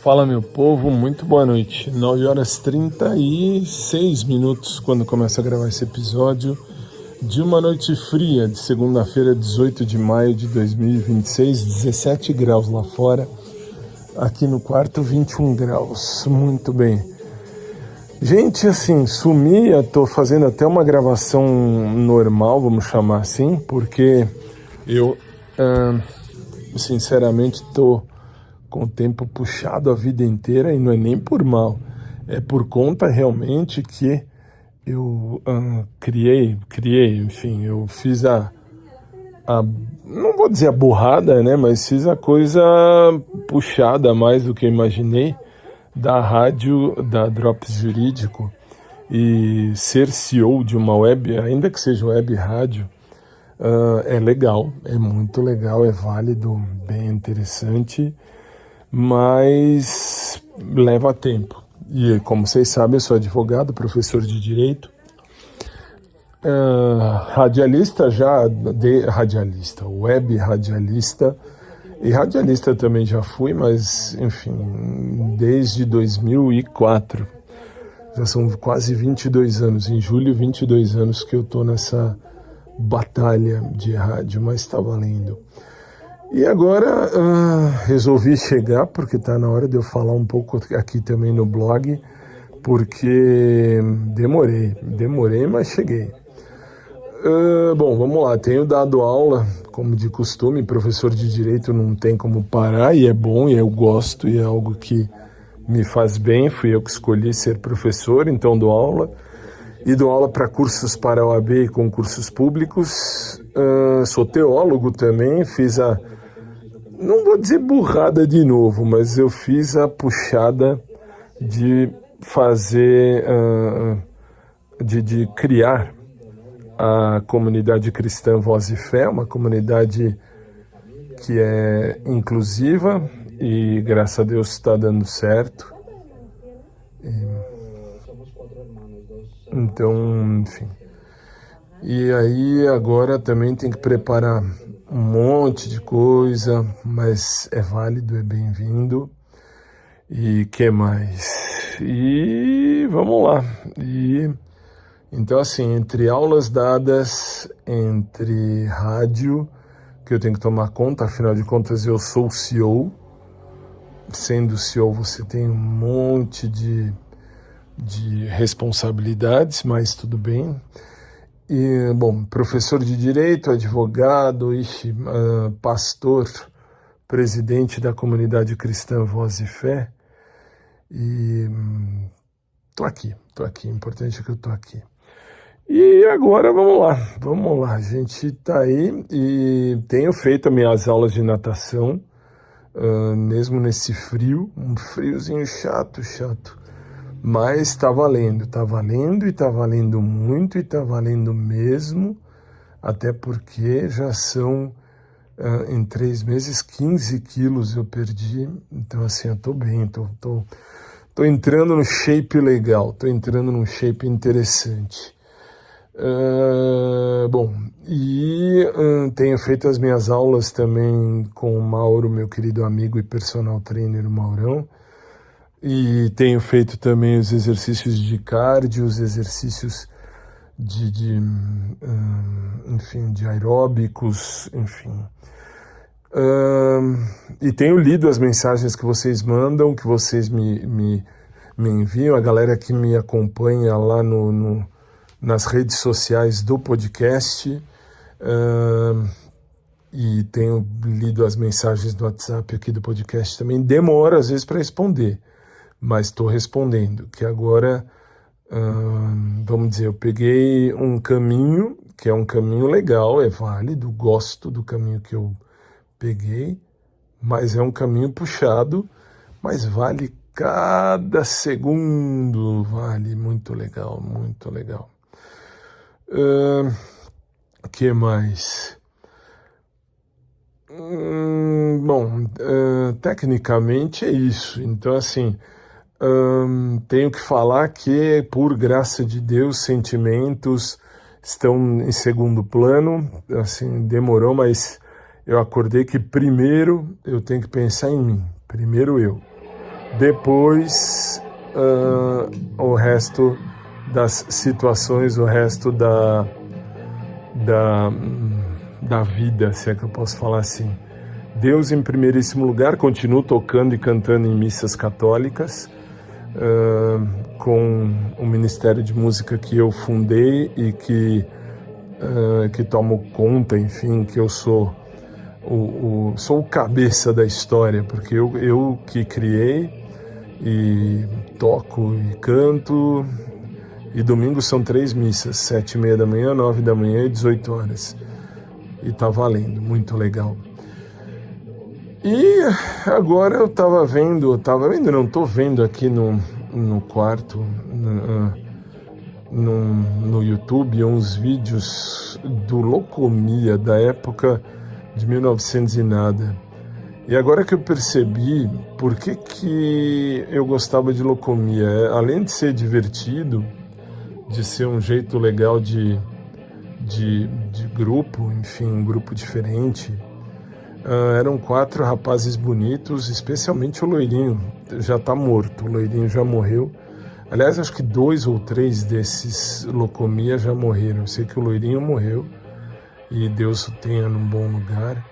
Fala, meu povo, muito boa noite. 9h36 quando começo a gravar esse episódio de uma noite fria de segunda-feira, 18 de maio de 2026, 17 graus lá fora, aqui no quarto 21 graus, muito bem. Gente, assim, sumi, tô fazendo até uma gravação normal, vamos chamar assim, porque eu, sinceramente, tô com o tempo puxado a vida inteira, e não é nem por mal, é por conta realmente que eu criei, enfim, eu fiz não vou dizer a burrada, né, mas fiz a coisa puxada mais do que eu imaginei da rádio, da Drops Jurídico, e ser CEO de uma web, ainda que seja web rádio, é legal, é muito legal, é válido, bem interessante, mas leva tempo. E como vocês sabem, eu sou advogado, professor de direito, radialista web radialista, e radialista também já fui, mas enfim, desde 2004, já são quase 22 anos, em julho 22 anos que eu tô nessa batalha de rádio, mas tá valendo. E agora resolvi chegar, porque está na hora de eu falar um pouco aqui também no blog, porque demorei, mas cheguei. Bom, vamos lá, tenho dado aula, como de costume, professor de direito não tem como parar, e é bom, e eu gosto, e é algo que me faz bem, fui eu que escolhi ser professor, então dou aula, e dou aula para cursos para OAB e concursos públicos, sou teólogo também, não vou dizer burrada de novo, mas eu fiz a puxada de fazer, de criar a comunidade cristã Voz e Fé, uma comunidade que é inclusiva e, graças a Deus, está dando certo. Então, enfim. E aí agora também tem que preparar um monte de coisa, mas é válido, é bem-vindo. E que mais? E vamos lá. Então, assim, entre aulas dadas, entre rádio, que eu tenho que tomar conta, afinal de contas eu sou o CEO. Sendo CEO você tem um monte de responsabilidades, mas tudo bem. E, bom, professor de direito, advogado, pastor, presidente da comunidade cristã Voz e Fé, e tô aqui, o importante é que eu tô aqui. E agora vamos lá, a gente tá aí e tenho feito as minhas aulas de natação, mesmo nesse frio, um friozinho chato, mas tá valendo e tá valendo muito e tá valendo mesmo, até porque já são, em 3 meses, 15 quilos eu perdi, então assim, eu tô bem, tô entrando no shape legal, tô entrando num shape interessante. Bom, e tenho feito as minhas aulas também com o Mauro, meu querido amigo e personal trainer, o Maurão, e tenho feito também os exercícios de cardio, os exercícios enfim, de aeróbicos, enfim. E tenho lido as mensagens que vocês mandam, que vocês me enviam, a galera que me acompanha lá nas redes sociais do podcast, e tenho lido as mensagens do WhatsApp aqui do podcast também. Demora às vezes para responder, mas estou respondendo, que agora, vamos dizer, eu peguei um caminho, que é um caminho legal, é válido, gosto do caminho que eu peguei, mas é um caminho puxado, mas vale cada segundo, vale, muito legal, muito legal. Que mais? Bom, tecnicamente é isso, então assim, tenho que falar que, por graça de Deus, sentimentos estão em segundo plano, assim, demorou, mas eu acordei que primeiro eu tenho que pensar em mim, primeiro eu. Depois, o resto das situações, o resto da vida, se é que eu posso falar assim. Deus em primeiríssimo lugar, continuo tocando e cantando em missas católicas, com o Ministério de Música que eu fundei e que tomo conta, enfim, que eu sou sou o cabeça da história, porque eu que criei e toco e canto. E domingo são 3 missas, 7h30 da manhã, 9 da manhã e 18 horas. E tá valendo, muito legal. E agora eu tô vendo aqui no quarto, no YouTube, uns vídeos do Locomia, da época de 1900 e nada. E agora que eu percebi por que eu gostava de Locomia, além de ser divertido, de ser um jeito legal de grupo, enfim, um grupo diferente. Eram 4 rapazes bonitos, especialmente o loirinho, já tá morto, o loirinho já morreu. Aliás, acho que 2 ou 3 desses Locomia já morreram. Eu sei que o loirinho morreu e Deus o tenha num bom lugar.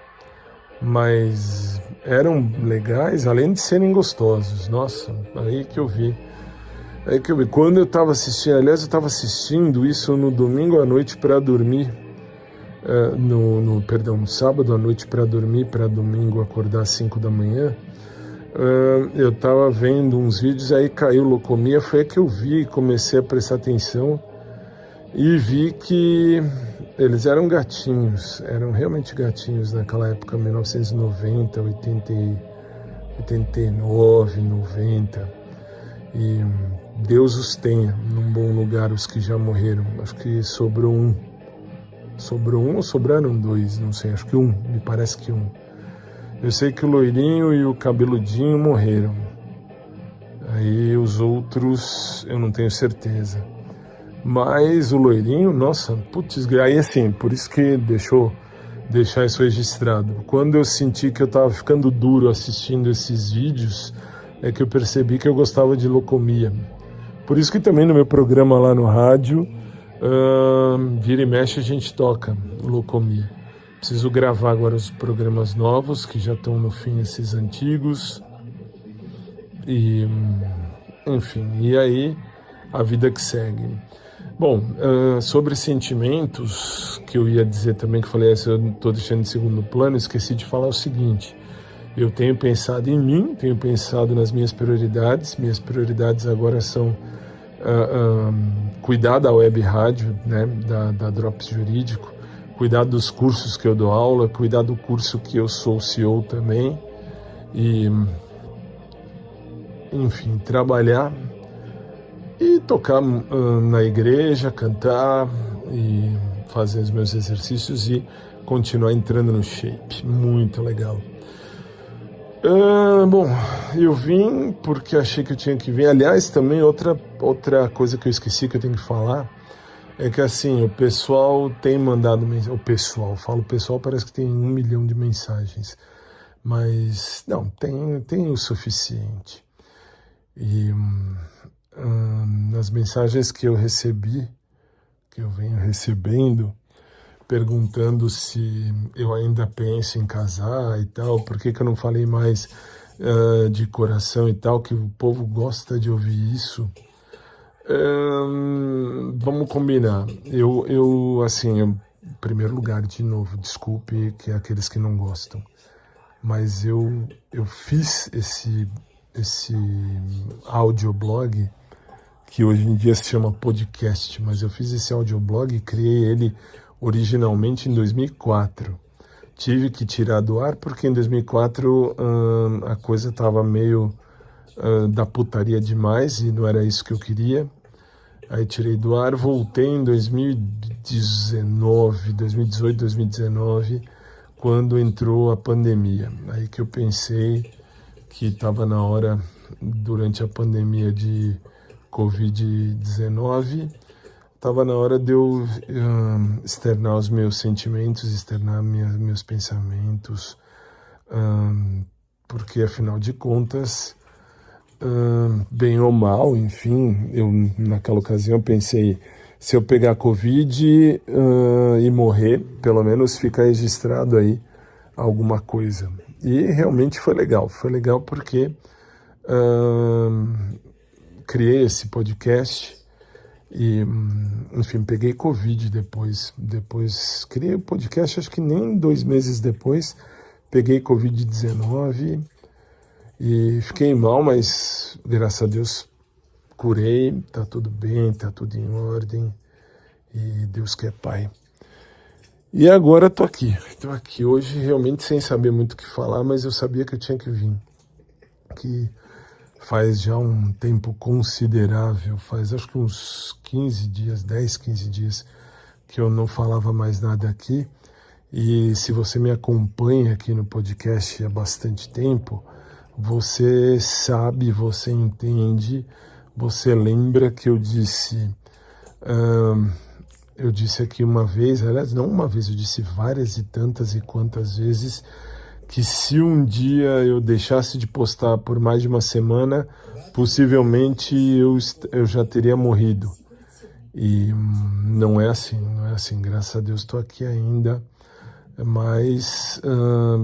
Mas eram legais, além de serem gostosos. Nossa, aí que eu vi. Quando eu estava assistindo, aliás, eu estava assistindo isso no domingo à noite para dormir, no sábado à noite para dormir, para domingo acordar às 5 da manhã. Eu estava vendo uns vídeos, aí caiu Locomia, foi aí que eu vi, comecei a prestar atenção e vi que eles eram gatinhos, eram realmente gatinhos naquela época, 1990, 89, 90, e Deus os tenha num bom lugar, os que já morreram. Acho que sobrou um ou sobraram 2, não sei, acho que me parece que 1. Eu sei que o loirinho e o cabeludinho morreram. Aí os outros eu não tenho certeza. Mas o loirinho, nossa, putz, aí assim, por isso que deixar isso registrado. Quando eu senti que eu tava ficando duro assistindo esses vídeos, é que eu percebi que eu gostava de Locomia. Por isso que também no meu programa lá no rádio, vira e mexe a gente toca Locomia. Preciso gravar agora os programas novos, que já estão no fim, esses antigos. E, enfim, e aí a vida que segue. Bom, sobre sentimentos, que eu ia dizer também, que eu falei, eu estou deixando em segundo plano, esqueci de falar o seguinte. Eu tenho pensado em mim, tenho pensado nas minhas prioridades. Minhas prioridades agora são cuidar da web rádio, né, da Drops Jurídico, cuidar dos cursos que eu dou aula, cuidar do curso que eu sou CEO também e, enfim, trabalhar e tocar na igreja, cantar e fazer os meus exercícios e continuar entrando no shape. Muito legal. Bom, eu vim porque achei que eu tinha que vir. Aliás, também outra coisa que eu esqueci que eu tenho que falar é que assim, o pessoal tem mandado mensagem. O pessoal parece que tem 1 milhão de mensagens. Mas não, tem o suficiente. E nas mensagens que eu recebi, que eu venho recebendo, perguntando se eu ainda penso em casar e tal, por que eu não falei mais de coração e tal, que o povo gosta de ouvir isso. Vamos combinar. Em primeiro lugar, de novo, desculpe que aqueles que não gostam, mas eu fiz esse audioblog, que hoje em dia se chama podcast, mas eu fiz esse audioblog e criei ele originalmente em 2004. Tive que tirar do ar porque em 2004 a coisa estava meio da putaria demais e não era isso que eu queria. Aí tirei do ar, voltei em 2018, 2019, quando entrou a pandemia. Aí que eu pensei que estava na hora, durante a pandemia de Covid-19, estava na hora de eu externar os meus sentimentos, externar meus pensamentos, porque, afinal de contas, bem ou mal, enfim, eu naquela ocasião pensei, se eu pegar Covid e morrer, pelo menos fica registrado aí alguma coisa. E realmente foi legal porque criei esse podcast e, enfim, peguei Covid depois criei o podcast, acho que nem 2 meses depois, peguei Covid-19 e fiquei mal, mas graças a Deus curei, tá tudo bem, tá tudo em ordem e Deus que é Pai. E agora tô aqui hoje realmente sem saber muito o que falar, mas eu sabia que eu tinha que vir, que faz já um tempo considerável, faz acho que uns 15 dias, 10, 15 dias que eu não falava mais nada aqui. E se você me acompanha aqui no podcast há bastante tempo, você sabe, você entende, você lembra que eu disse aqui uma vez, aliás, não uma vez, eu disse várias e tantas e quantas vezes que se um dia eu deixasse de postar por mais de uma semana, possivelmente eu já teria morrido. E não é assim, graças a Deus estou aqui ainda, mas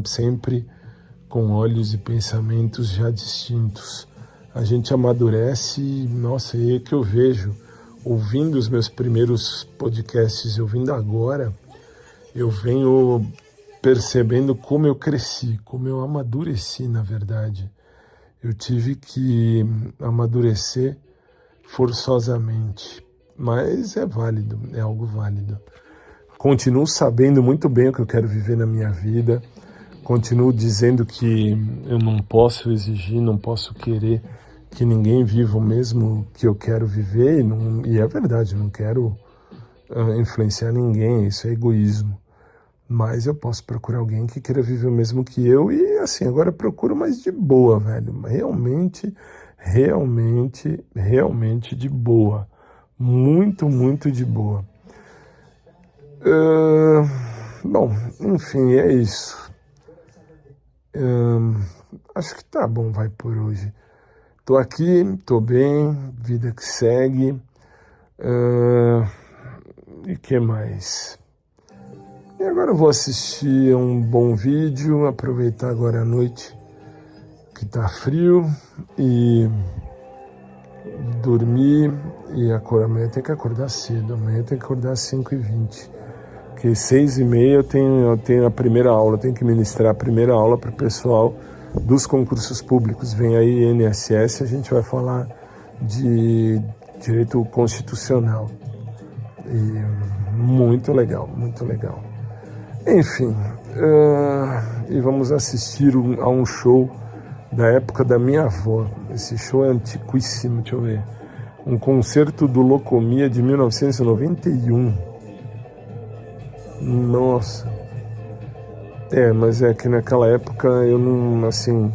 sempre com olhos e pensamentos já distintos. A gente amadurece, nossa, e é que eu vejo, ouvindo os meus primeiros podcasts, ouvindo agora, eu venho percebendo como eu cresci, como eu amadureci, na verdade. Eu tive que amadurecer forçosamente, mas é válido, é algo válido. Continuo sabendo muito bem o que eu quero viver na minha vida, continuo dizendo que eu não posso exigir, não posso querer que ninguém viva o mesmo que eu quero viver, e é verdade, não quero influenciar ninguém, isso é egoísmo. Mas eu posso procurar alguém que queira viver o mesmo que eu e, assim, agora eu procuro mais de boa, velho. Realmente de boa. Muito, muito de boa. Bom, enfim, é isso. Acho que tá bom, vai por hoje. Tô aqui, tô bem, vida que segue. E que mais? E agora eu vou assistir um bom vídeo, aproveitar agora a noite que tá frio e dormir e acordar. Amanhã tem que acordar cedo, amanhã tem que acordar às 5h20, porque 6h30 eu tenho a primeira aula, eu tenho que ministrar a primeira aula para o pessoal dos concursos públicos. Vem aí INSS, a gente vai falar de direito constitucional. E muito legal, muito legal. Enfim, e vamos assistir a um show da época da minha avó. Esse show é antiquíssimo, deixa eu ver. Um concerto do Locomia de 1991. Nossa. Mas é que naquela época eu não, assim...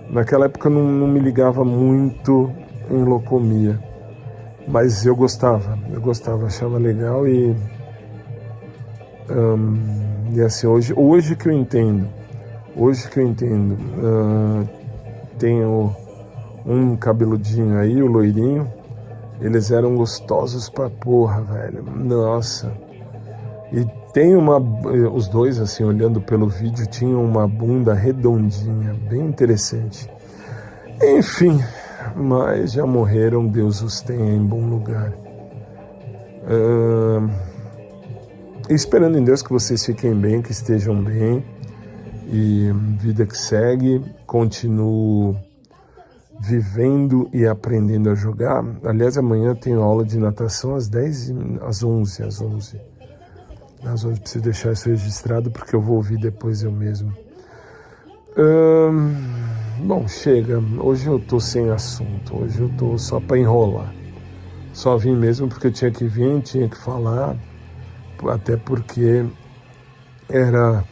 Naquela época eu não me ligava muito em Locomia. Mas eu gostava, achava legal e assim, hoje que eu entendo, tenho um cabeludinho aí, o loirinho, eles eram gostosos pra porra, velho, nossa, e tem os dois, assim, olhando pelo vídeo, tinham uma bunda redondinha, bem interessante, enfim, mas já morreram, Deus os tenha em bom lugar. Esperando em Deus que vocês fiquem bem, que estejam bem, e vida que segue, continuo vivendo e aprendendo a jogar. Aliás, amanhã eu tenho aula de natação às 11. Preciso deixar isso registrado porque eu vou ouvir depois eu mesmo. Bom, chega, hoje eu tô sem assunto, hoje eu tô só para enrolar. Só vim mesmo porque eu tinha que vir, tinha que falar, até porque era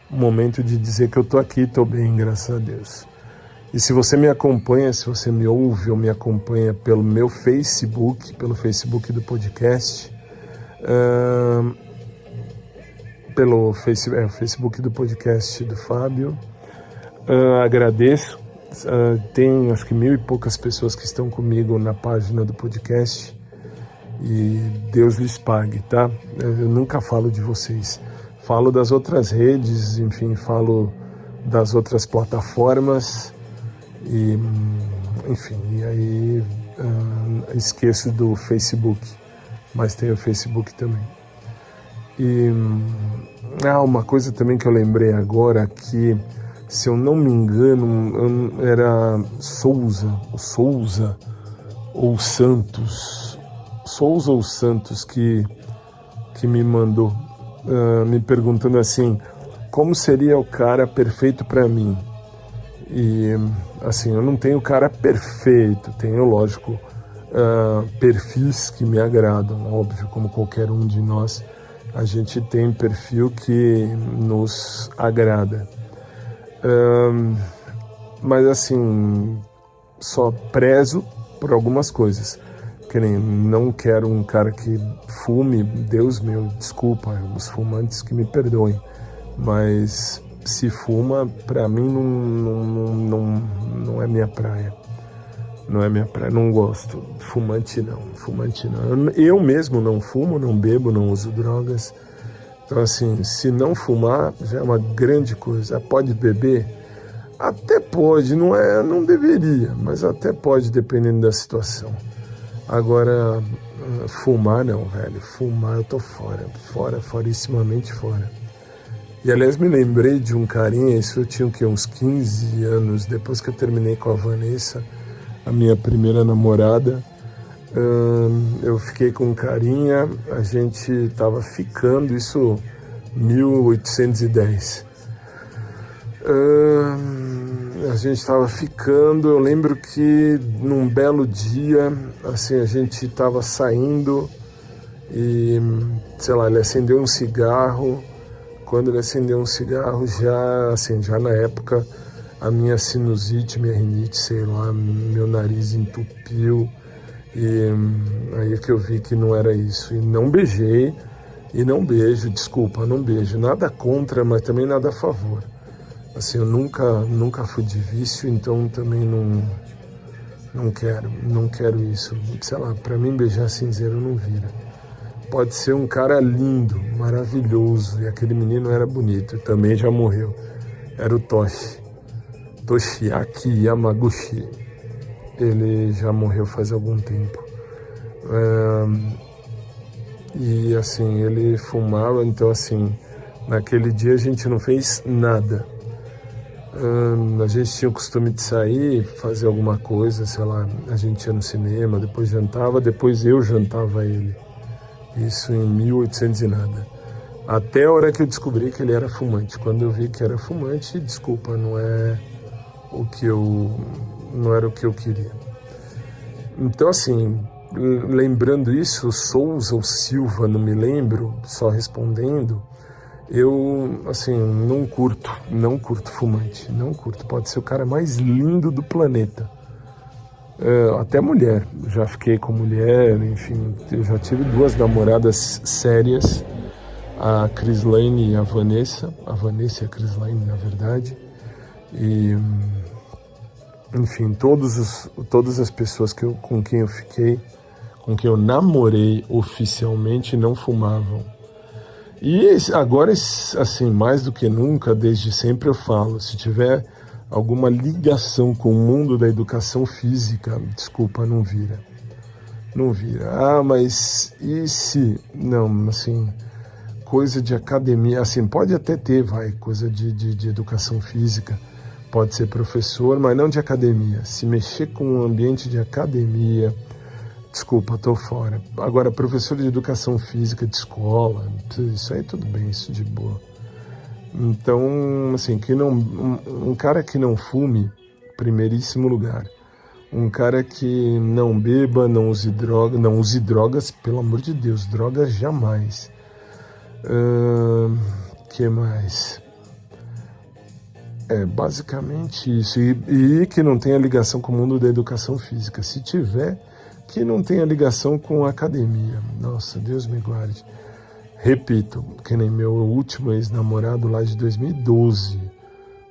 o momento de dizer que eu tô aqui, tô bem, graças a Deus. E se você me acompanha, se você me ouve ou me acompanha pelo meu Facebook, pelo Facebook do podcast, pelo Facebook do podcast do Fábio, agradeço. Tem acho que 1000 e poucas pessoas que estão comigo na página do podcast e Deus lhes pague, tá? Eu nunca falo de vocês. Falo das outras redes, enfim, falo das outras plataformas e, enfim, e aí esqueço do Facebook, mas tem o Facebook também. E uma coisa também que eu lembrei agora que, se eu não me engano, era Souza ou Santos que me mandou, me perguntando assim, como seria o cara perfeito para mim? E assim, eu não tenho cara perfeito, tenho, lógico, perfis que me agradam, óbvio, como qualquer um de nós, a gente tem perfil que nos agrada. Mas assim, só prezo por algumas coisas. Que nem, não quero um cara que fume, Deus meu, desculpa, os fumantes que me perdoem, mas se fuma, pra mim não é minha praia. Não é minha praia, não gosto. Fumante não. Eu mesmo não fumo, não bebo, não uso drogas. Então assim, se não fumar, já é uma grande coisa. Pode beber? Até pode, não deveria, mas até pode, dependendo da situação. Agora, fumar não, velho. Fumar eu tô forissimamente fora. E aliás, me lembrei de um carinha, isso eu tinha uns 15 anos, depois que eu terminei com a Vanessa, a minha primeira namorada. Eu fiquei com um carinha, a gente tava ficando, isso 1810. A gente estava ficando, eu lembro que num belo dia, assim, a gente estava saindo e, sei lá, ele acendeu um cigarro. Quando ele acendeu um cigarro, já na época, a minha sinusite, minha rinite, sei lá, meu nariz entupiu. E aí é que eu vi que não era isso. E não beijei, e não beijo, desculpa, não beijo. Nada contra, mas também nada a favor. Assim, eu nunca fui de vício, então também não quero isso. Sei lá, pra mim beijar cinzeiro não vira. Pode ser um cara lindo, maravilhoso, e aquele menino era bonito, também já morreu. Era o Toshiaki Yamaguchi. Ele já morreu faz algum tempo. E assim, ele fumava, então assim, naquele dia a gente não fez nada. A gente tinha o costume de sair, fazer alguma coisa, sei lá, a gente ia no cinema, depois jantava, depois eu jantava ele. Isso em 1800 e nada. Até a hora que eu descobri que ele era fumante. Quando eu vi que era fumante, desculpa, não era o que eu queria. Então assim, lembrando isso, Souza ou Silva, não me lembro, só respondendo, eu, assim, não curto fumante, não curto. Pode ser o cara mais lindo do planeta. Até mulher, já fiquei com mulher, enfim, eu já tive 2 namoradas sérias, a Crislane e a Vanessa e a Crislane, na verdade, e, enfim, todas as pessoas com quem eu fiquei, com quem eu namorei oficialmente, não fumavam. E agora, assim, mais do que nunca, desde sempre eu falo, se tiver alguma ligação com o mundo da educação física, desculpa, não vira. Não vira. Mas e se? Não, assim, coisa de academia, assim, pode até ter, coisa de educação física, pode ser professor, mas não de academia. Se mexer com o ambiente de academia, desculpa, tô fora. Agora, professor de educação física de escola, isso aí tudo bem, isso de boa. Então, assim, um cara que não fume, primeiríssimo lugar. Um cara que não beba, não use drogas, pelo amor de Deus, drogas jamais. Que mais? Basicamente isso. E que não tenha ligação com o mundo da educação física. Se tiver, que não tenha ligação com a academia. Nossa, Deus me guarde. Repito, que nem meu último ex-namorado lá de 2012,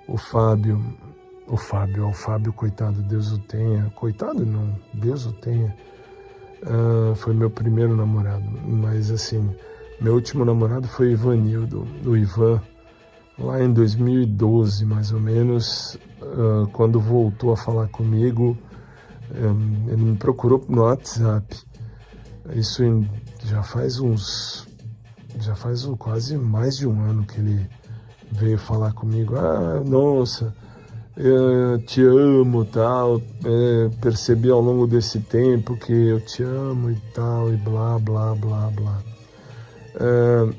o Fábio, O Fábio, coitado, Deus o tenha. Coitado não, Deus o tenha. Foi meu primeiro namorado. Mas assim, meu último namorado foi o Ivanildo, o Ivan. Lá em 2012, mais ou menos, quando voltou a falar comigo, ele me procurou no WhatsApp. Isso já faz quase mais de um ano que ele veio falar comigo. Nossa, eu te amo, tal. Percebi ao longo desse tempo que eu te amo e tal, e blá, blá, blá, blá.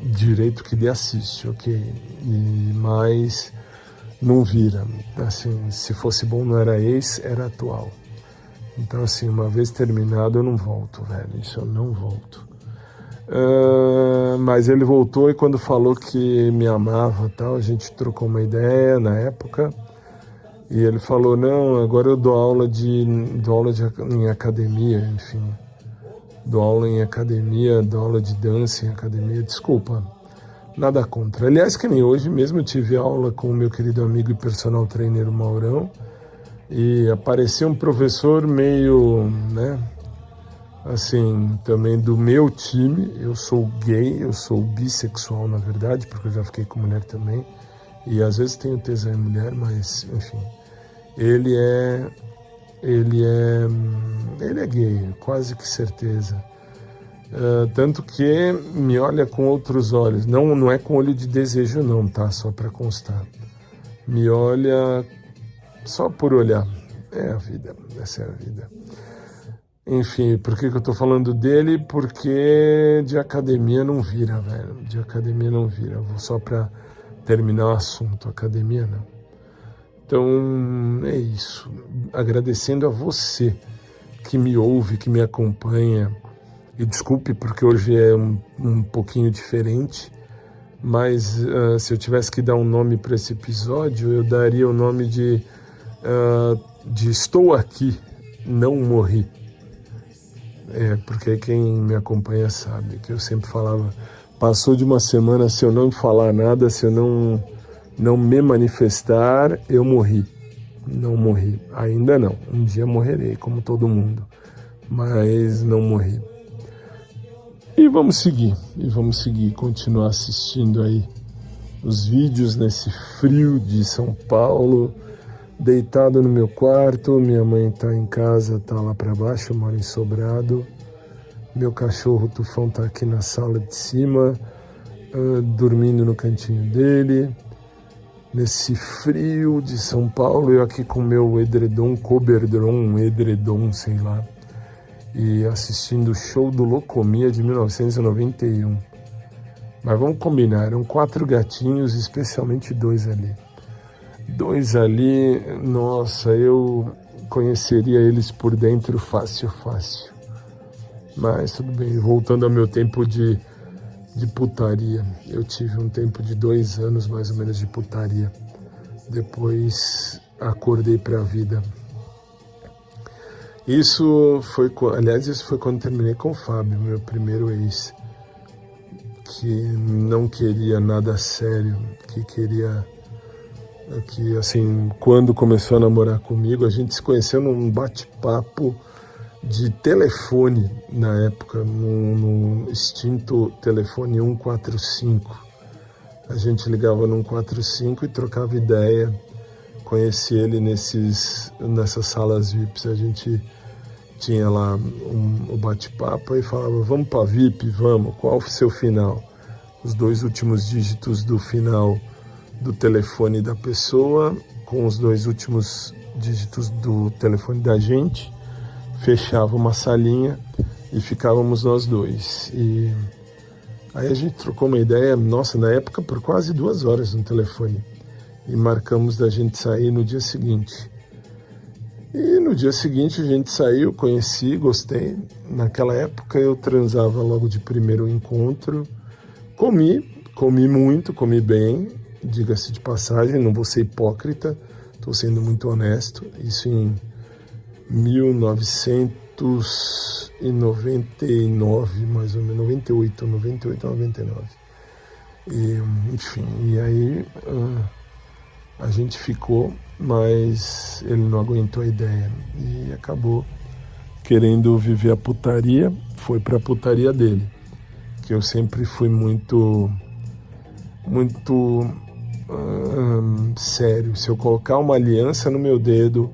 Direito que ele assiste, ok? Mas não vira. Assim, se fosse bom não era ex, era atual. Então, assim, uma vez terminado eu não volto, velho. Isso eu não volto. Mas ele voltou e quando falou que me amava, tal, a gente trocou uma ideia na época. E ele falou, não, agora eu dou aula em academia, enfim. Dou aula em academia, dou aula de dança em academia, desculpa, nada contra. Aliás, que nem hoje mesmo eu tive aula com o meu querido amigo e personal trainer Maurão, e apareceu um professor meio, né, assim, também do meu time. Eu sou gay, eu sou bissexual, na verdade, porque eu já fiquei com mulher também, e às vezes tenho tesão em mulher, mas, enfim, ele é gay, quase que certeza. Tanto que me olha com outros olhos. Não é com olho de desejo não, tá? Só para constar. Me olha só por olhar. É a vida, essa é a vida. Enfim, por que eu tô falando dele? Porque de academia não vira, velho. De academia não vira. Vou só para terminar o assunto. Academia não. Então, é isso. Agradecendo a você que me ouve, que me acompanha. E desculpe porque hoje é um pouquinho diferente, mas se eu tivesse que dar um nome para esse episódio, eu daria o nome de Estou Aqui, Não Morri. Porque quem me acompanha sabe que eu sempre falava, passou de uma semana, se eu não falar nada, se eu não me manifestar, eu morri. Não morri, ainda não. Um dia morrerei, como todo mundo, mas não morri. E vamos seguir, continuar assistindo aí os vídeos nesse frio de São Paulo, deitado no meu quarto. Minha mãe tá em casa, tá lá para baixo, eu moro em Sobrado. Meu cachorro Tufão tá aqui na sala de cima, dormindo no cantinho dele. Nesse frio de São Paulo, eu aqui com meu edredom, edredom, sei lá, e assistindo o show do Locomia de 1991. Mas vamos combinar, eram 4 gatinhos, especialmente 2 ali. 2 ali, nossa, eu conheceria eles por dentro fácil. Mas tudo bem, voltando ao meu tempo de putaria. Eu tive um tempo de 2 anos mais ou menos de putaria. Depois acordei pra vida. Isso foi quando terminei com o Fábio, meu primeiro ex, que não queria nada sério, que assim, quando começou a namorar comigo, a gente se conheceu num bate-papo de telefone na época, no extinto telefone 145. A gente ligava no 145 e trocava ideia. Conheci ele nessas salas VIPs. A gente tinha lá o bate-papo e falava, vamos para VIP, vamos, qual foi o seu final? Os 2 últimos dígitos do final do telefone da pessoa, com os 2 últimos dígitos do telefone da gente, fechava uma salinha e ficávamos nós 2. E aí a gente trocou uma ideia, nossa, na época por quase 2 horas no telefone. E marcamos da gente sair no dia seguinte. E no dia seguinte a gente saiu, conheci, gostei. Naquela época eu transava logo de primeiro encontro. Comi muito, comi bem, diga-se de passagem, não vou ser hipócrita, estou sendo muito honesto. Isso em 1999, mais ou menos, 98 a 99. E, enfim, e aí a gente ficou mas ele não aguentou a ideia e acabou querendo viver a putaria, foi para a putaria dele, que eu sempre fui muito sério. Se eu colocar uma aliança no meu dedo,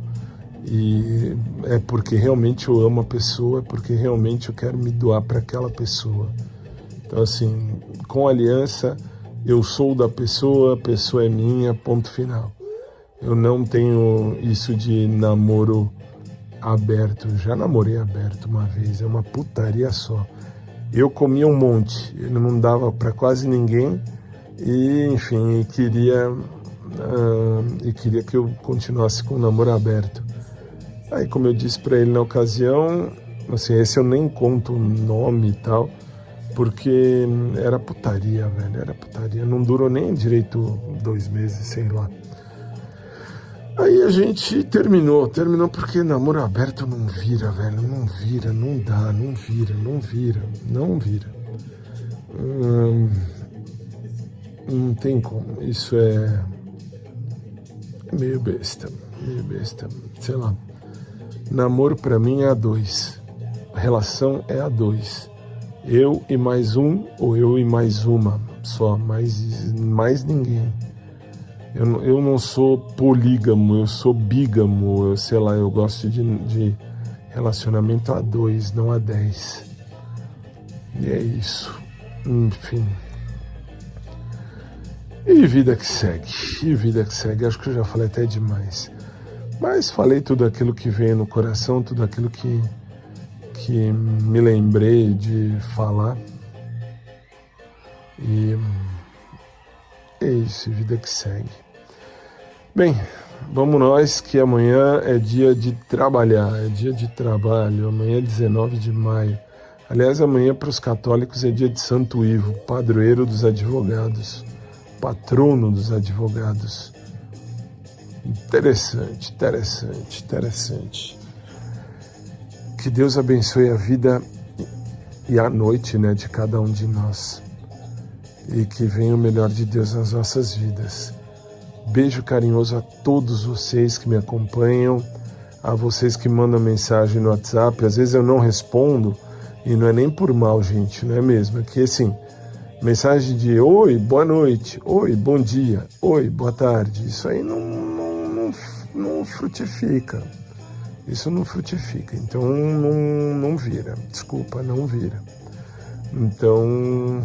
e é porque realmente eu amo a pessoa, é porque realmente eu quero me doar para aquela pessoa. Então, assim, com aliança, eu sou da pessoa, a pessoa é minha, ponto final. Eu não tenho isso de namoro aberto. Já namorei aberto uma vez, é uma putaria só. Eu comia um monte, ele não dava para quase ninguém e, enfim, queria que eu continuasse com o namoro aberto. Aí, como eu disse para ele na ocasião, assim, esse eu nem conto o nome e tal, porque era putaria, velho, era putaria. Não durou nem direito 2 meses, sei lá. Aí a gente terminou porque namoro aberto não vira, velho, não vira, não dá, não vira. Não tem como, isso é meio besta, sei lá. Namoro pra mim é A2, relação é A2. Eu e mais um, ou eu e mais uma, só, mais ninguém. Eu não sou polígamo, eu sou bígamo, sei lá, eu gosto de relacionamento A2, não A10. E é isso, enfim. E vida que segue, acho que eu já falei até demais. Mas falei tudo aquilo que veio no coração, tudo aquilo que me lembrei de falar. E é isso, vida que segue. Bem, vamos nós, que amanhã é dia de trabalhar, é dia de trabalho, amanhã é 19 de maio. Aliás, amanhã para os católicos é dia de Santo Ivo, padroeiro dos advogados, patrono dos advogados. Interessante. Que Deus abençoe a vida e a noite, né, de cada um de nós. E que venha o melhor de Deus nas nossas vidas. Beijo carinhoso a todos vocês que me acompanham, a vocês que mandam mensagem no WhatsApp. Às vezes eu não respondo e não é nem por mal, gente, não é mesmo? É que assim, mensagem de oi, boa noite, oi, bom dia, oi, boa tarde, isso aí não frutifica. Isso não frutifica, então não vira, desculpa, não vira. Então,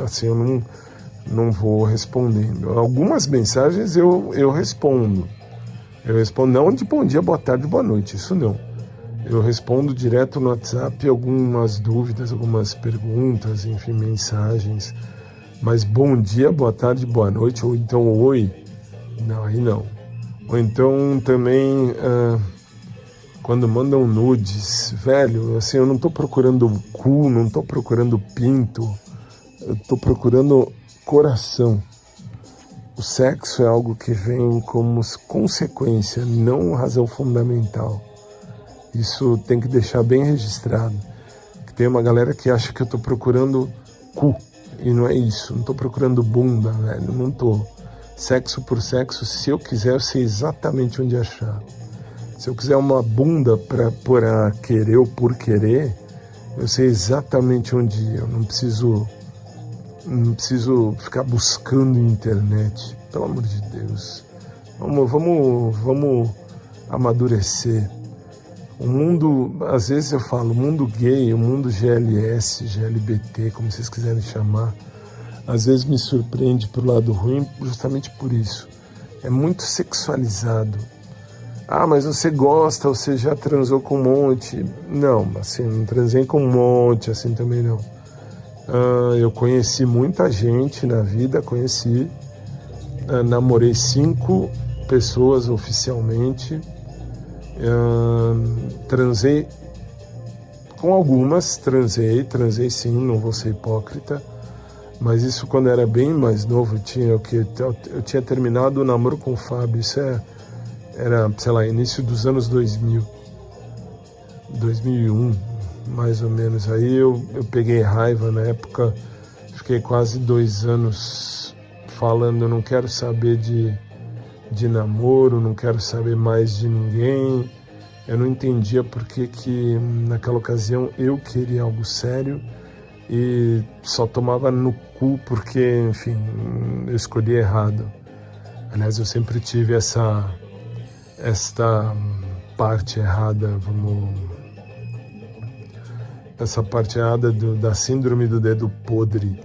assim, eu não vou respondendo. Algumas mensagens eu respondo. Eu respondo não de bom dia, boa tarde, boa noite, isso não. Eu respondo direto no WhatsApp algumas dúvidas, algumas perguntas, enfim, mensagens. Mas bom dia, boa tarde, boa noite, ou então oi, não, aí não. Ou então também, quando mandam nudes, velho, assim, eu não tô procurando cu, não tô procurando pinto, eu tô procurando coração. O sexo é algo que vem como consequência, não razão fundamental. Isso tem que deixar bem registrado. Tem uma galera que acha que eu tô procurando cu, e não é isso, não tô procurando bunda, velho, não tô. Sexo por sexo, se eu quiser, eu sei exatamente onde achar. Se eu quiser uma bunda para querer ou por querer, eu sei exatamente onde ir. Eu não preciso ficar buscando na internet. Pelo amor de Deus. Vamos amadurecer. O mundo, às vezes eu falo, o mundo gay, o mundo GLS, GLBT, como vocês quiserem chamar, às vezes me surpreende pro lado ruim justamente por isso. É muito sexualizado. Ah, mas você gosta, você já transou com um monte. Não, assim, não transei com um monte, assim também não. Eu conheci muita gente na vida, namorei 5 pessoas oficialmente, transei com algumas, transei sim, não vou ser hipócrita. Mas isso quando era bem mais novo, eu tinha terminado o namoro com o Fábio, isso era, sei lá, início dos anos 2000, 2001, mais ou menos. Aí eu peguei raiva na época, fiquei quase 2 anos falando, não quero saber de namoro, não quero saber mais de ninguém. Eu não entendia por que naquela ocasião eu queria algo sério e só tomava no cu porque, enfim, eu escolhi errado. Aliás, eu sempre tive esta parte errada, essa parte errada da síndrome do dedo podre.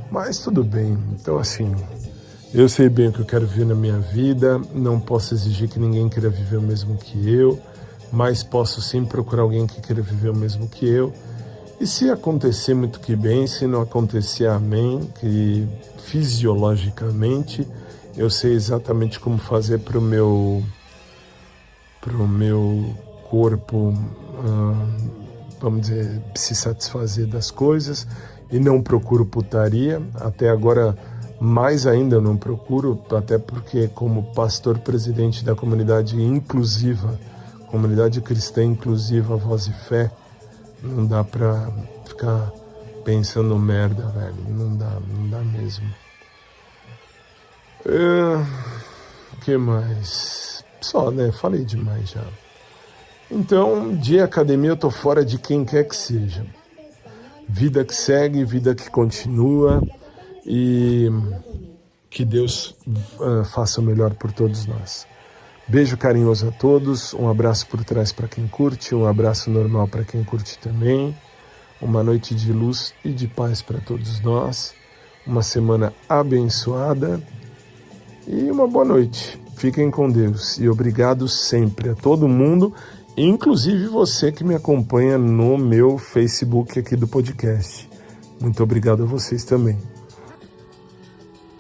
Mas tudo bem, então assim, eu sei bem o que eu quero viver na minha vida, não posso exigir que ninguém queira viver o mesmo que eu, mas posso sim procurar alguém que queira viver o mesmo que eu. E se acontecer, muito que bem, se não acontecer, amém, que fisiologicamente eu sei exatamente como fazer para o meu corpo, vamos dizer, se satisfazer das coisas, e não procuro putaria. Até agora, mais ainda eu não procuro, até porque como pastor presidente da comunidade inclusiva, comunidade cristã inclusiva, Voz e Fé, não dá pra ficar pensando merda, velho, não dá mesmo. O que mais? Só, né? Falei demais já. Então, de academia eu tô fora de quem quer que seja. Vida que segue, vida que continua e que Deus faça o melhor por todos nós. Beijo carinhoso a todos, um abraço por trás para quem curte, um abraço normal para quem curte também. Uma noite de luz e de paz para todos nós. Uma semana abençoada. E uma boa noite. Fiquem com Deus. E obrigado sempre a todo mundo, inclusive você que me acompanha no meu Facebook aqui do podcast. Muito obrigado a vocês também.